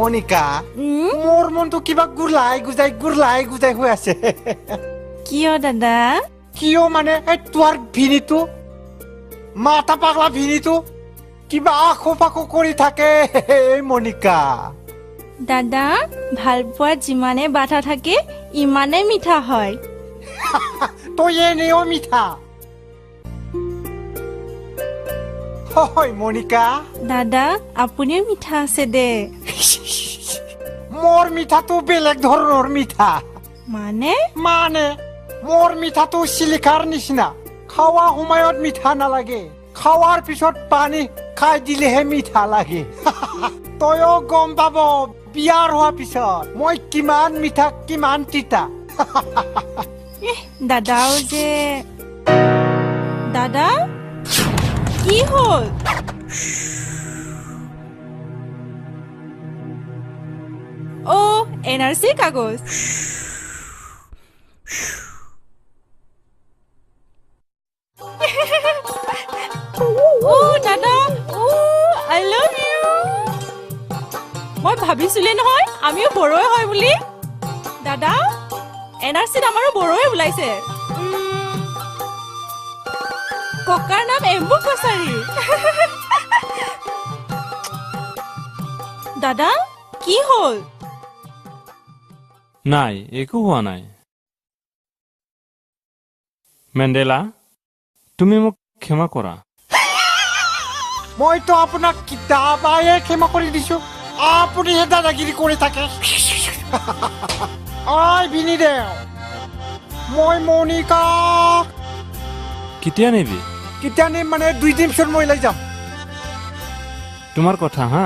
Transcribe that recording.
মনিকা মোৰ মনটো কিবা গুৰলাই গুজাই হৈ আছে কিয় দাদা কিয় মানে এই তোৰ ভিনিটো মাথা পাগলা ভিনিটো কিবা আখো পাখো কৰি থাকে এই মনিকা দাদা ভাল পোৱাত যিমানে বাধা থাকে ইমানে মিঠা হয় তই এনেও মিঠা হয় মনিকা দাদা আপুনিও মিঠা আছে দে মোৰ মিঠাটো বেলেগ ধৰণৰ মিঠা মানে মোৰ মিঠাটো চিলিকাৰ নিচিনা খাৱা সময়ত মিঠা নালাগে খাৱাৰ পিছত পানী খাই দিলেহে মিঠা লাগে তয়ো গম পাব বিয়াৰ হোৱাৰ পিছত মই কিমান মিঠা কিমান তিতা দাদাও যে দাদা কি হ'ল ও এনআরসি কাগজ ও দাদা ও আই লাভ ইউ মই ভাবিছিলে নহয় আমিও বড়োৱে হয় বুলি দাদা এনআৰসিত আমাৰো বড়োৱে ওলাইছে ককাৰ নাম এম্বু কছাৰী দাদা কি হ'ল নাই একো হোৱা নাই মেণ্ডেলা তুমি মোক ক্ষমা কৰা মইতো আপোনাক কিতাবায়ে ক্ষমা কৰি দিছো আপুনিহে দাদাগিৰি কৰি থাকে ঐ ভিনিদেউ মই মনিকাক কেতিয়া নিবি কেতিয়া নিম মানে 2 দিন পিছত মই লৈ যাম তোমাৰ কথা হা